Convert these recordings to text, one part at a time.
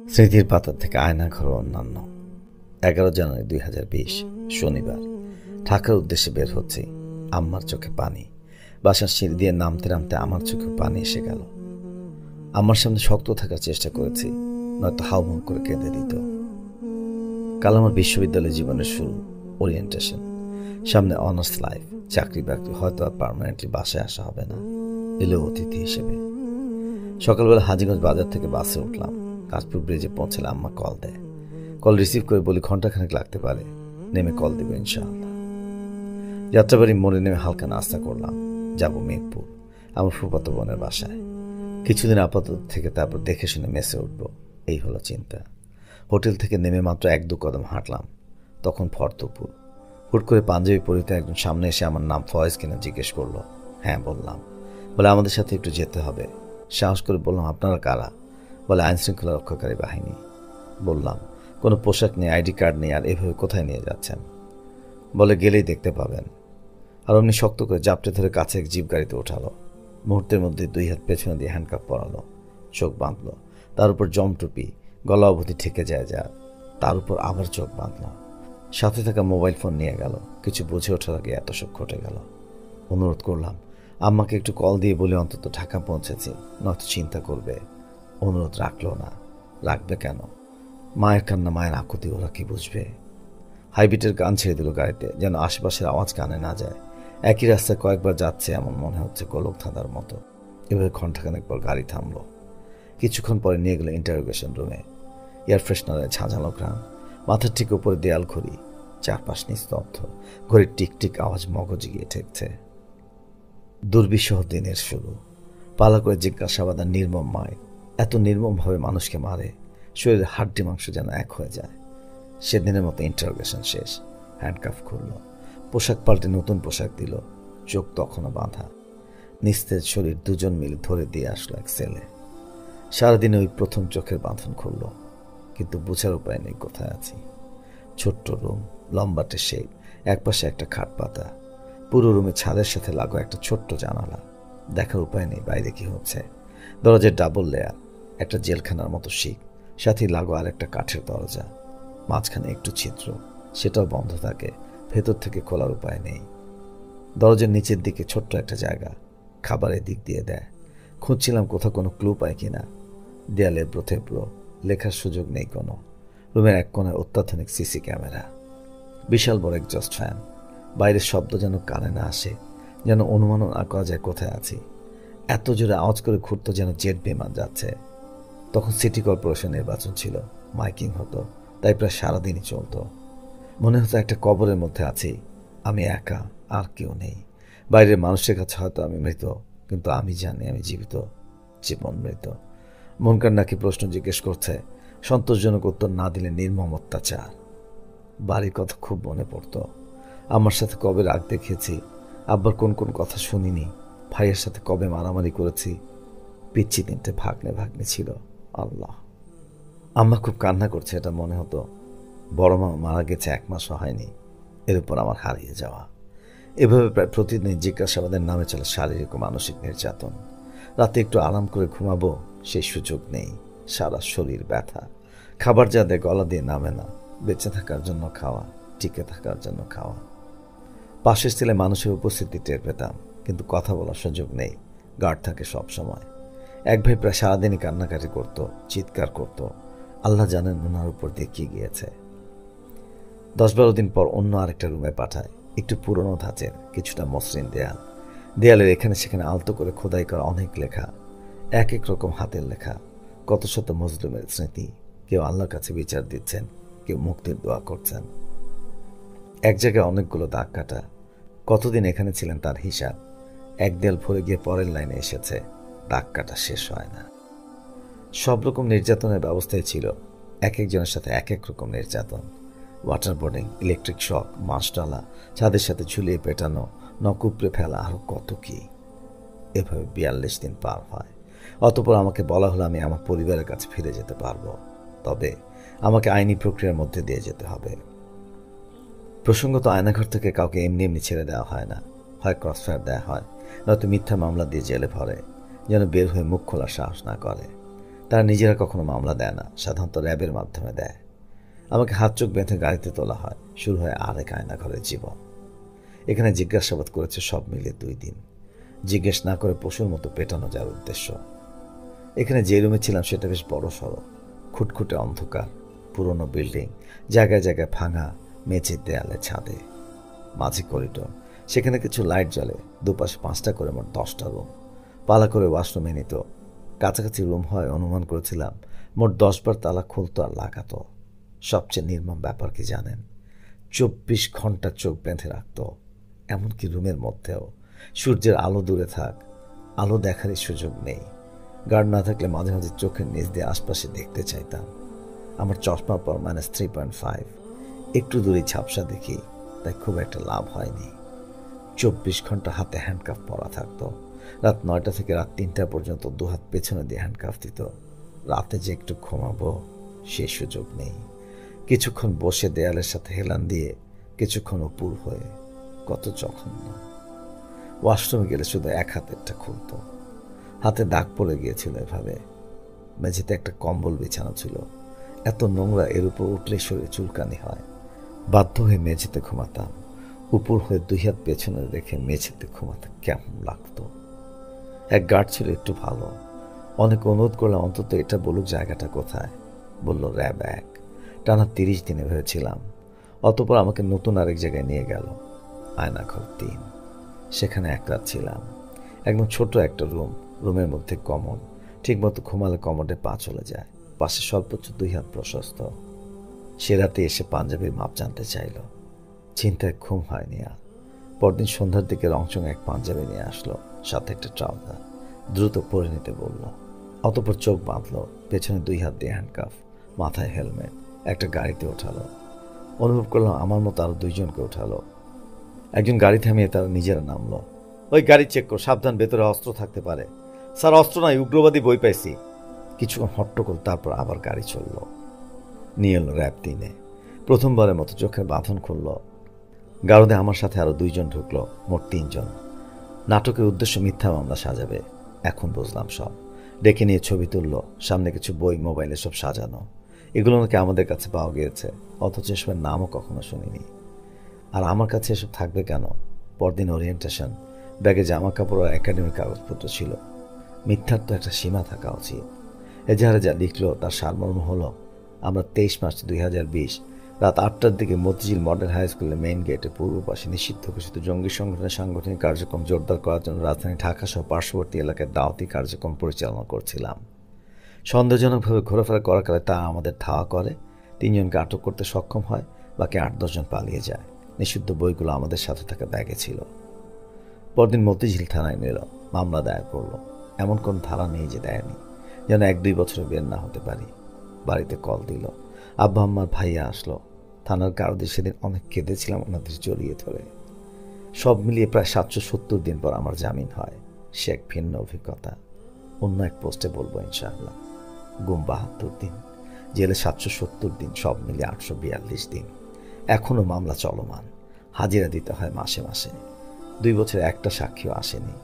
স্মৃতির পাতা থেকে আয়নাঘর অন্যান্য 11 জানুয়ারি 2020 শনিবার। ঢাকার উদ্দেশ্যে বের হচ্ছি। আম্মার চোখে পানি। বাসার সিঁড়ি দিয়ে নামতে নামতে আমার চোখে পানি এসে গেল। আমার সামনে শক্ত থাকার চেষ্টা করেছি, নয়তো হাউমাউ করে কেঁদে দিত। কাল আমার বিশ্ববিদ্যালয় জীবনের শুরু, ওরিয়েন্টেশন। সামনে অনার্স লাইফ, চাকরি বাকরি, হয়তো আর পার্মানেন্টলি বাসায় আসা হবে না, এলেও অতিথি হিসেবে। সকালবেলা হাজীগঞ্জ বাজার থেকে বাসে উঠলাম। কাশপুর ব্রিজে পৌঁছলে আম্মা কল দেয়। কল রিসিভ করে বলি ঘন্টাখানেক লাগতে পারে, নেমে কল দেবে ইনশাআল্লাহ। যাত্রাবাড়ি মোড়ে নেমে হালকা নাস্তা করলাম। যাব মিরপুর, আমার ফুফাতো বোনের বাসায়। কিছুদিন আপাতত থেকে তারপর দেখে শুনে মেসে উঠব, এই হলো চিন্তা। হোটেল থেকে নেমে মাত্র 1-2 কদম হাঁটলাম, তখন ফরদপুর। হুট করে পাঞ্জাবি পরিতে একজন সামনে এসে আমার নাম ফয়েজ কিনা জিজ্ঞেস করলো। হ্যাঁ বললাম। বলে আমাদের সাথে একটু যেতে হবে। সাহস করে বললাম আপনারা কারা? বলে আইনশৃঙ্খলা রক্ষাকারী বাহিনী। বললাম কোনো পোশাক নেই, আইডি কার্ড নেই, আর এভাবে কোথায় নিয়ে যাচ্ছেন? বলে গেলেই দেখতে পাবেন। আর অমনি শক্ত করে জাপটে ধরে কাছে এক জিপ গাড়িতে ওঠালো। মুহূর্তের মধ্যে 2 হাত পেছনে দিয়ে হ্যান্ডকাপ পরালো, চোখ বাঁধলো। তার উপর জমটুপি, গলা অবধি ঠেকে যায় যা, তার উপর আবার চোখ বাঁধলো। সাথে থাকা মোবাইল ফোন নিয়ে গেল। কিছু বুঝে ওঠার আগে এত সব ঘটে গেল। অনুরোধ করলাম আম্মাকে একটু কল দিয়ে বলে অন্তত ঢাকা পৌঁছেছি, নয়তো চিন্তা করবে। অনুরোধ রাখলো না। রাখবে কেন? মায়ের কান্না, মায়ের আকুতি, ওরা কি বুঝবে? হাইবিটের গান ছেড়ে দিল গাড়িতে, যেন আশেপাশের আওয়াজ কানে না যায়। একই রাস্তায় কয়েকবার যাচ্ছে, এমন মনে হচ্ছে গোলক ধাঁধার মতো। এভাবে ঘন্টাখানেক পর গাড়ি থামলো। কিছুক্ষণ পরে নিয়ে গেল ইন্টারোগেশন রুমে। এয়ার ফ্রেশনারের ঝাঁঝালো ঘ্রাণ, মাথার ঠিক উপরে দেয়াল ঘড়ি, চারপাশ নিস্তব্ধ। ঘড়ির টিকটিক আওয়াজ মগজে গিয়ে ঠেকছে। দুর্বিষহ দিনের শুরু। পালা করে জিজ্ঞাসাবাদ আর নির্মম মায়ের। এত নির্মমভাবে মানুষকে মারে, শরীরের হাড্ডি মাংস যেন এক হয়ে যায়। সেদিনের মতো ইন্টারোগেশন শেষ। হ্যান্ডকাফ খুলল, পোশাক পাল্টে নতুন পোশাক দিল। চোখ তখনও বাঁধা। নিস্তেজ শরীর দুজন মিলে ধরে দিয়ে আসলো এক সেলে। সারাদিনে ওই প্রথম চোখের বাঁধন খুলল, কিন্তু বোঝার উপায় নেই কোথায় আছি। ছোট্ট রুম, লম্বাটে শেপ, একপাশে একটা খাট পাতা। পুরো রুমে ছাদের সাথে লাগো একটা ছোট্ট জানালা। দেখার উপায় নেই বাইরে কি হচ্ছে। দরজার ডাবল লেয়ার, একটা জেলখানার মতো শিক, সাথে লাগো আর একটা কাঠের দরজা। মাঝখানে একটু ছিদ্র, সেটাও বন্ধ থাকে, ভেতর থেকে খোলার উপায় নেই। দরজার নিচের দিকে ছোট্ট একটা জায়গা, খাবারের দিক দিয়ে দেয়। খুঁজছিলাম কোথাও কোনো ক্লু পাই কিনা। দেয়ালে ব্রো, লেখার সুযোগ নেই কোনো। রুমের এক কোণায় অত্যাধুনিক সিসি ক্যামেরা, বিশাল বড় এক্সস্ট ফ্যান। বাইরের শব্দ যেন কানে না আসে, যেন অনুমানও না করা যায় কোথায় আছি। এত জোরে আওয়াজ করে ঘুরতো যেন জেট বিমান যাচ্ছে। তখন সিটি কর্পোরেশন নির্বাচন ছিল, মাইকিং হতো, তাই প্রায় সারাদিনই চলতো। মনে হতো একটা কবরের মধ্যে আছি, আমি একা, আর কেউ নেই। বাইরের মানুষের কাছে হয়তো আমি মৃত, কিন্তু আমি জানি আমি জীবিত, জীবন মৃত। মনকার নাকি প্রশ্ন জিজ্ঞেস করছে, সন্তোষজনক উত্তর না দিলে নির্মম অত্যাচার। বাড়ির কথা খুব মনে পড়তো। আমার সাথে কবে রাগ দেখিয়েছি, আব্বার কোন কোন কথা শুনিনি, ভাইয়ের সাথে কবে মারামারি করেছি। পিচ্ছি 3টে ভাগ্নে ছিল। আল্লাহ, আম্মা খুব কান্না করছে এটা মনে হতো। বড় মা মারা গেছে 1 মাসও হয়নি। এর উপর আমার হারিয়ে যাওয়া। এভাবে প্রায় প্রতিদিন জিজ্ঞাসাবাদের নামে চলে শারীরিক ও মানসিক নির্যাতন। রাতে একটু আরাম করে ঘুমাবো, সেই সুযোগ নেই। সারা শরীর ব্যথা। খাবার যা দেয় গলা দিয়ে নামে না। বেঁচে থাকার জন্য খাওয়া, টিকে থাকার জন্য খাওয়া। পাশের ছেলে মানুষের উপস্থিতি টের পেতাম, কিন্তু কথা বলার সুযোগ নেই। গার্ড থাকে সব সময়। এক ভাই প্রায় সারাদিনই কান্নাকাটি করত, চিৎকার করত। আল্লাহ জানেন ওনার উপর দিয়ে কি গিয়েছে। 10-12 দিন পর অন্য আরেকটা রুমে পাঠায়। একটু পুরনো ধাঁচের, কিছুটা মসৃণ দেয়াল। দেয়ালের এখানে সেখানে আলতো করে খোদাই করা অনেক লেখা, এক এক রকম হাতের লেখা। কত শত মজলুমের স্মৃতি। কেউ আল্লাহর কাছে বিচার দিচ্ছেন, কেউ মুক্তির দোয়া করছেন। এক জায়গায় অনেকগুলো দাগ কাটা। কতদিন এখানে ছিলেন তার হিসাব। এক দেয়াল ভরে গিয়ে পরের লাইনে এসেছে, দাগ কাটা শেষ হয় না। সব রকম নির্যাতনের ব্যবস্থাই ছিল, এক একজনের সাথে এক এক রকম নির্যাতন। ওয়াটার বোর্ডিং, ইলেকট্রিক শক, মাছ ডালা, ছাদের সাথে ঝুলিয়ে পেটানো, নকুপড়ে ফেলা, আরো কত কি। এভাবে 42 দিন পার হয়। অতঃপর আমাকে বলা হলো আমি আমার পরিবারের কাছে ফিরে যেতে পারবো, তবে আমাকে আইনি প্রক্রিয়ার মধ্যে দিয়ে যেতে হবে। প্রসঙ্গত আয়নাঘর থেকে কাউকে এমনি এমনি ছেড়ে দেওয়া হয় না। হয় ক্রসফায়ার দেওয়া হয়, নয়তো মিথ্যা মামলা দিয়ে জেলে ভরে, যেন বের হয়ে মুখ খোলার সাহস না করে। তারা নিজেরা কখনো মামলা দেয় না, সাধারণত র্যাবের মাধ্যমে দেয়। আমাকে হাত চোখ বেঁধে গাড়িতে তোলা হয়। শুরু হয় আরেক আয়নাঘরের জীবন। এখানে জিজ্ঞাসাবাদ করেছে সব মিলিয়ে 2 দিন। জিজ্ঞেস না করে পশুর মতো পেটানো যার উদ্দেশ্য। এখানে যে রুমে ছিলাম সেটা বেশ বড় সড়ো, খুটখুটে অন্ধকার, পুরনো বিল্ডিং, জায়গায় জায়গায় ভাঙা, মেঝের দেয়ালে, ছাদে, মাঝে করিডোর, সেখানে কিছু লাইট জ্বলে। দুপাশে 5টা করে মোট 10টা রুম, পালা করে ওয়াশরুমে নিত। কাছাকাছি রুম হয় অনুমান করেছিলাম। মোট 10 বার তালা খুলতো আর লাগাতো। সবচেয়ে নির্মম ব্যাপার কি জানেন? 24 ঘন্টা চোখ বেঁধে রাখত। এমনকি রুমের মধ্যেও। সূর্যের আলো দূরে থাক, আলো দেখারই সুযোগ নেই। গার্ড না থাকলে মাঝে মাঝে চোখের নিচ দিয়ে আশপাশে দেখতে চাইতাম। আমার চশমার পর -3.5, একটু দূরে ঝাপসা দেখি, তাই খুব একটা লাভ হয়নি। 24 ঘন্টা হাতে হ্যান্ডকাফ পরা থাকতো। রাত 9টা থেকে রাত 3টা পর্যন্ত 2 হাত পেছনে দিয়ে হ্যান্ডকাফ দিত। রাতে যে একটু ঘুমাবো সে সুযোগ নেই। কিছুক্ষণ বসে দেয়ালের সাথে হেলান দিয়ে, কিছুক্ষণ উপুর হয়ে, কত জঘন্য। ওয়াশরুমে গেলে শুধু এক হাতেরটা খুলত। হাতে দাগ পড়ে গিয়েছিল এভাবে। মেঝেতে একটা কম্বল বিছানো ছিল। এত নোংরা, এর উপর উঠলে শরীরে চুলকানি হয়। বাধ্য হয়ে মেঝেতে ঘুমাতাম। উপর হয়ে 2 হাত পেছনে রেখে মেঝেতে ঘুমাতে কেমন লাগতো। এক গার্ড ছিল একটু ভালো। অনেক অনুরোধ করলে অন্তত এটা বলুক জায়গাটা কোথায়। বলল র্যাব 1। টানা 30 দিনে ভেবেছিলাম। অতপর আমাকে নতুন আরেক জায়গায় নিয়ে গেল, আয়নাঘর 3। সেখানে এক রাত ছিলাম। একদম ছোট একটা রুম, রুমের মধ্যে কমোড। ঠিকমতো ঘুমালে কমোডে পা চলে যায়। পাশে সর্বোচ্চ 2 হাত প্রশস্ত। সে রাতে এসে পাঞ্জাবির মাপ জানতে চাইল। চিন্তায় ঘুম হয়নি আর। পরদিন সন্ধ্যার দিকে রংচং এক পাঞ্জাবি নিয়ে আসলো, সাথে একটা ট্রাউজার। দ্রুত পরে নিতে বলল। অতপর চোখ বাঁধলো, পেছনে 2 হাত দিয়ে হ্যান্ডকাফ, মাথায় হেলমেট। একটা গাড়িতে ওঠালো। অনুভব করলাম আমার মতো আরো 2 জনকে ওঠালো। একজন গাড়ি থামিয়ে তারা নিজেরা নামলো। ওই গাড়ি চেক কর, সাবধান, ভেতরে অস্ত্র থাকতে পারে। স্যার, অস্ত্র নয়, উগ্রবাদী বই পাইছি। কিছুক্ষণ হট্টগোল, তারপর আবার গাড়ি চলল। নিয়ে এলো র্যাব 3-এ। প্রথমবারের মতো চোখের বাঁধন খুলল। গারদে আমার সাথে আরো 2 জন ঢুকলো, মোট 3 জন। নাটকের উদ্দেশ্য মিথ্যা মামলা সাজাবে। এখন বুঝলাম সব। ডেকে নিয়ে ছবি তুললো, সামনে কিছু বই, মোবাইলে সব সাজানো। এগুলো নাকি আমাদের কাছে পাওয়া গিয়েছে, অথচ এসবের নামও কখনো শুনিনি। আর আমার কাছে এসব থাকবে কেন? পরদিন ওরিয়েন্টেশন, ব্যাগে জামা কাপড় আর একাডেমিক কাগজপত্র ছিল। মিথ্যার তো একটা সীমা থাকা উচিত। এজাহারে যা লিখলো তার সারমর্ম হলো, আমরা 23 মার্চ 2020 রাত 8টার দিকে মতিঝিল মডেল হাই স্কুলের মেইন গেটে পূর্ব পাশে নিষিদ্ধ ঘোষিত জঙ্গি সংগঠনের সাংগঠনিক কার্যক্রম জোরদার করার জন্য রাজধানী ঢাকা সহ পার্শ্ববর্তী এলাকায় দাওয়াতি কার্যক্রম পরিচালনা করছিলাম। সন্দেহজনকভাবে ঘোরাফেরা করাকালে তা আমাদের ধাওয়া করে। 3 জনকে আটক করতে সক্ষম হয়, বাকি 8-10 জন পালিয়ে যায়। নিষিদ্ধ বইগুলো আমাদের সাথে থাকা ব্যাগে ছিল। পরদিন মতিঝিল থানায় নিল, মামলা দায়ের করলো। এমন কোন ধারা নেই যে দেয়নি, যেন 1-2 বছরে বের না হতে পারি। বাড়িতে কল দিল। আব্বা আম্মার ভাইয়া আসলো। থানার গারদে সেদিন অনেক কেঁদেছিলাম ওনাদের জড়িয়ে ধরে। সব মিলিয়ে প্রায় 770 দিন পর আমার জামিন হয়। সে এক ভিন্ন অভিজ্ঞতা। অন্য এক পোস্টে বলবো ইনশাআল্লাহ। গুম 72 দিন, জেলে 770 দিন, সব মিলিয়ে 842 দিন। এখনো মামলা চলমান। হাজিরা দিতে হয় মাসে মাসে। 2 বছরে একটা সাক্ষীও আসেনি।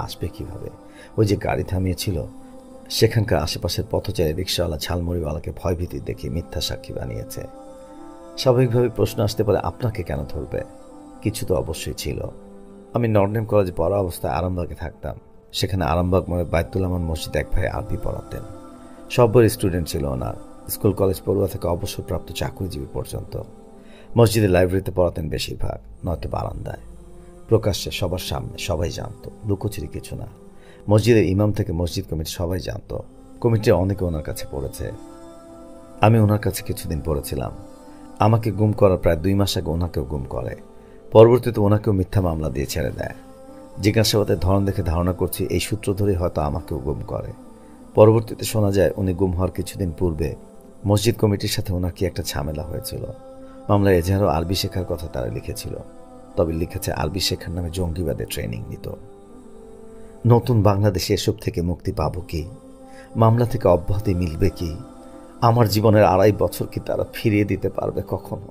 আসবে কিভাবে? ওই যে গাড়ি থামিয়েছিল, সেখানকার আশেপাশের পথচারী, রিক্সাওয়ালা, ঝালমুড়িওয়ালাকে ভয়ভীতি দেখিয়ে মিথ্যা সাক্ষী বানিয়েছে। স্বাভাবিকভাবে প্রশ্ন আসতে পারে, আপনাকে কেন ধরবে? কিছু তো অবশ্যই ছিল। আমি নর্ডেম কলেজে পড়া অবস্থায় আরামবাগে থাকতাম। সেখানে আরামবাগ মোড়ে বাইতুল আমান মসজিদ এক ভাই আরবি পড়াতেন। সব বই স্টুডেন্ট ছিল ওনার, স্কুল কলেজ পড়ুয়া থেকে অবসরপ্রাপ্ত চাকরিজীবী পর্যন্ত। মসজিদের লাইব্রেরিতে পড়াতেন বেশিরভাগ, নয়তো বারান্দায়। প্রকাশ্যে, সবার সামনে, সবাই জানতো, লুকোচুরি কিছু না। মসজিদের ইমাম থেকে মসজিদ কমিটি সবাই জানতো। কমিটির অনেকে ওনার কাছে পড়েছে। আমি ওনার কাছে কিছুদিন পড়েছিলাম। আমাকে গুম করার প্রায় 2 মাস আগে ওনাকেও গুম করে। পরবর্তীতে ওনাকেও মিথ্যা মামলা দিয়ে ছেড়ে দেয়। জিজ্ঞাসাবাদের ধরন দেখে ধারণা করছি এই সূত্র ধরেই হয়তো আমাকেও গুম করে। পরবর্তীতে শোনা যায় উনি গুম হওয়ার কিছুদিন পূর্বে মসজিদ কমিটির সাথে ওনার কি একটা ঝামেলা হয়েছিল। মামলায় এজাহারও আরবি শেখার কথা তারা লিখেছিল। তবে লিখেছে আরবি শেখার নামে জঙ্গিবাদে ট্রেনিং নিত। নতুন বাংলাদেশে এসব থেকে মুক্তি পাবো কি? মামলা থেকে অব্যাহতি মিলবে কি? আমার জীবনের 2.5 বছর কি তারা ফিরিয়ে দিতে পারবে কখনো?